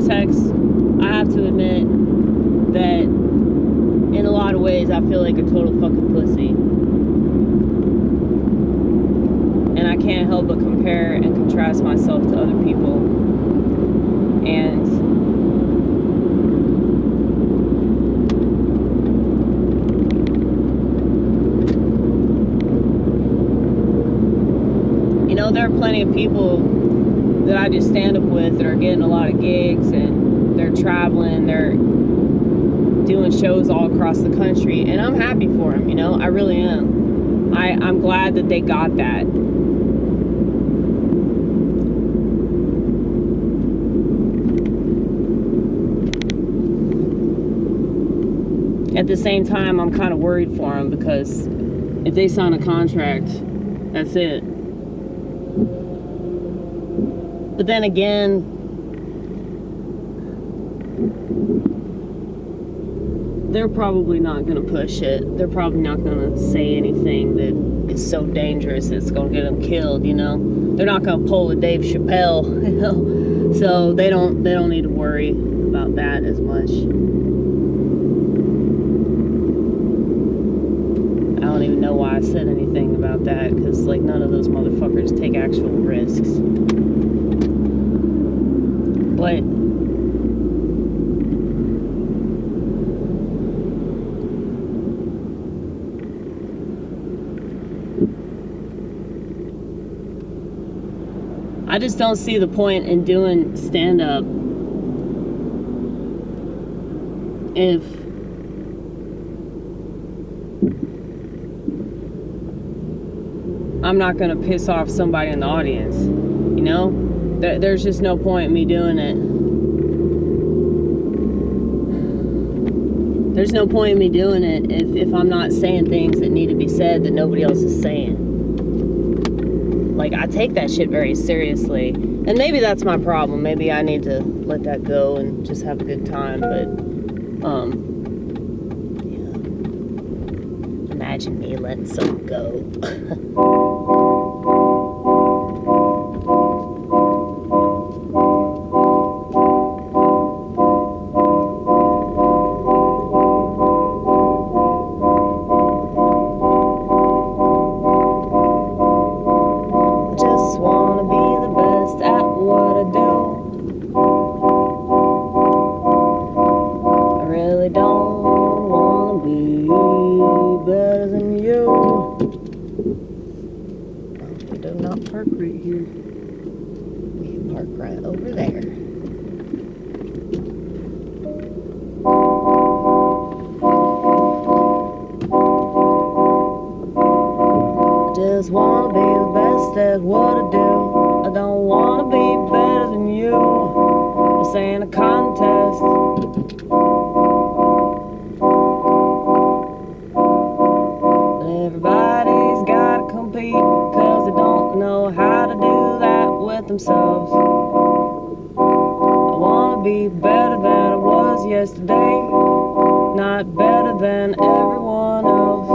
context, I have to admit that in a lot of ways I feel like a total fucking pussy. And I can't help but compare and contrast myself to other people. And you know, there are plenty of people that I just stand up with that are getting a lot of gigs, and they're traveling, they're doing shows all across the country, and I'm happy for them, you know, I really am. I'm glad that they got that. At the same time, I'm kind of worried for them, because if they sign a contract, that's it. But then again, they're probably not going to push it. They're probably not going to say anything that is so dangerous it's going to get them killed, you know. They're not going to pull a Dave Chappelle, you know. So they don't need to worry about that as much. I don't even know why I said anything about that, because like none of those motherfuckers take actual risks. But I just don't see the point in doing stand-up if I'm not going to piss off somebody in the audience, you know? There's just no point in me doing it. There's no point in me doing it if I'm not saying things that need to be said that nobody else is saying. Like, I take that shit very seriously. And maybe that's my problem. Maybe I need to let that go and just have a good time. But, yeah. Imagine me letting something go. Park right here. We can park right over there. I just wanna be the best at what I do. I don't wanna be better than you. This ain't a contest. But everybody's gotta compete, 'cause they don't know how to do that with themselves. I wanna be better than I was yesterday, not better than everyone else.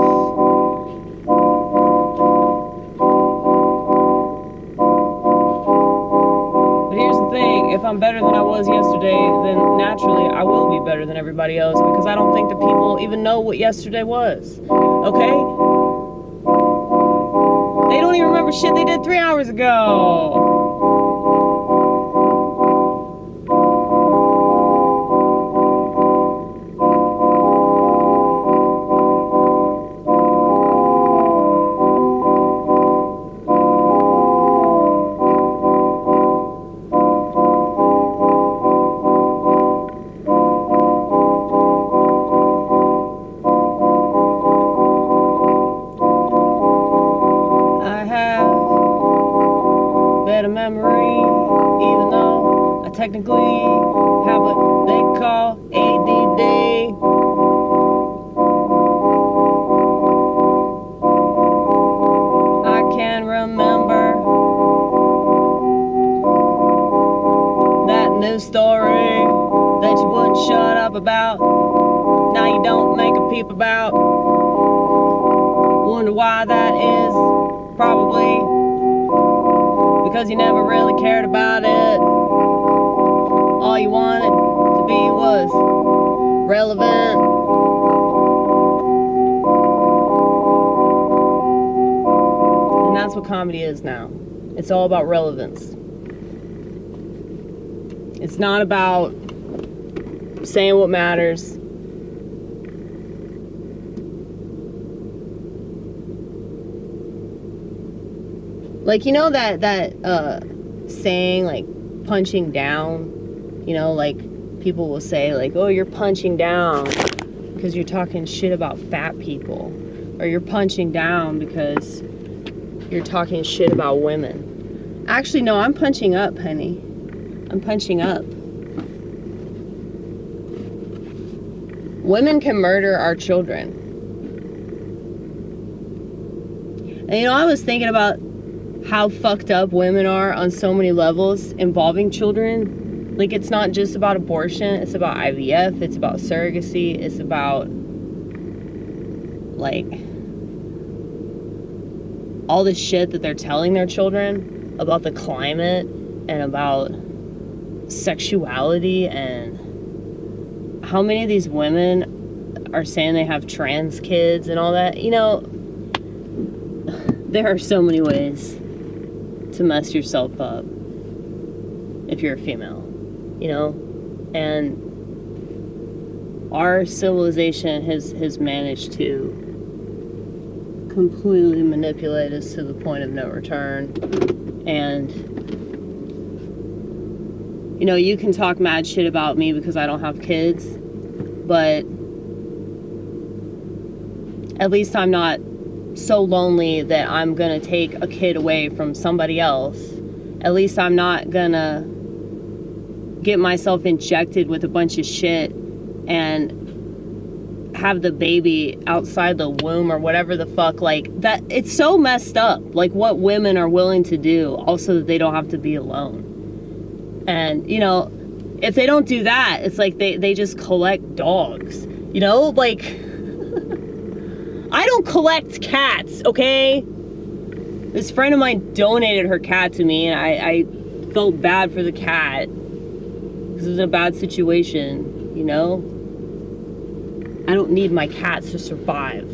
But here's the thing, if I'm better than I was yesterday, then naturally I will be better than everybody else, because I don't think that people even know what yesterday was. Okay? They don't even remember shit they did 3 hours ago. Better memory, even though I technically have what they call a.d.d. I can remember that news story that you wouldn't shut up about. Now you don't make a peep about. Wonder why that is. Probably because you never really cared about it. All you wanted to be was relevant. And that's what comedy is now. It's all about relevance. It's not about saying what matters. Like, you know that saying, like, punching down? You know, like, people will say, like, oh, you're punching down because you're talking shit about fat people. Or you're punching down because you're talking shit about women. Actually, no, I'm punching up, honey. I'm punching up. Women can murder our children. And, you know, I was thinking about how fucked up women are on so many levels involving children. Like, it's not just about abortion, it's about IVF, it's about surrogacy, it's about, like, all the shit that they're telling their children about the climate and about sexuality. And how many of these women are saying they have trans kids and all that? You know, there are so many ways to mess yourself up if you're a female, you know? And our civilization has managed to completely manipulate us to the point of no return. And, you know, you can talk mad shit about me because I don't have kids, but at least I'm not so lonely that I'm gonna take a kid away from somebody else. At least I'm not gonna get myself injected with a bunch of shit and have the baby outside the womb or whatever the fuck. Like, that, it's so messed up, like what women are willing to do also that they don't have to be alone. And, you know, if they don't do that, it's like they just collect dogs, you know? Like, I don't collect cats, okay? This friend of mine donated her cat to me, and I felt bad for the cat because it was a bad situation, you know? I don't need my cats to survive.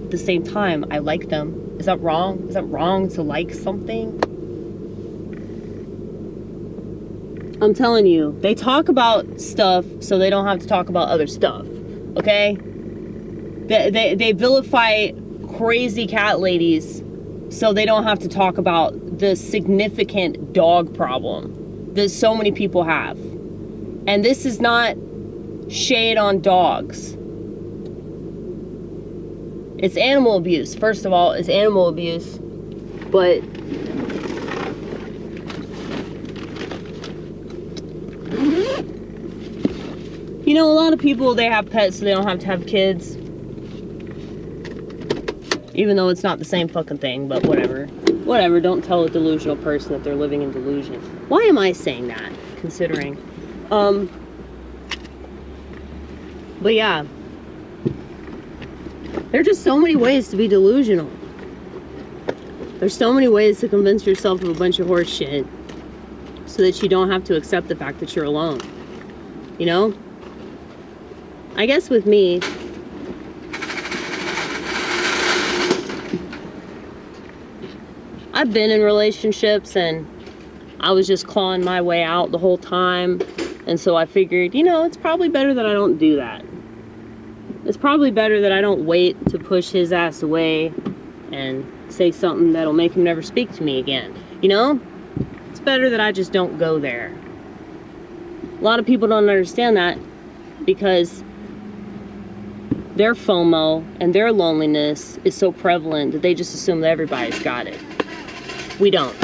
At the same time, I like them. Is that wrong? Is that wrong to like something? I'm telling you, they talk about stuff so they don't have to talk about other stuff, okay? They vilify crazy cat ladies so they don't have to talk about the significant dog problem that so many people have. And this is not shade on dogs. It's animal abuse. First of all, it's animal abuse. But you know, a lot of people, they have pets so they don't have to have kids. Even though it's not the same fucking thing, but whatever. Whatever, don't tell a delusional person that they're living in delusion. Why am I saying that, considering? But yeah. There are just so many ways to be delusional. There's so many ways to convince yourself of a bunch of horse shit so that you don't have to accept the fact that you're alone. You know? I guess with me, I've been in relationships and I was just clawing my way out the whole time. And so I figured, you know, it's probably better that I don't do that. It's probably better that I don't wait to push his ass away and say something that'll make him never speak to me again. You know? It's better that I just don't go there. A lot of people don't understand that because their FOMO and their loneliness is so prevalent that they just assume that everybody's got it. We don't.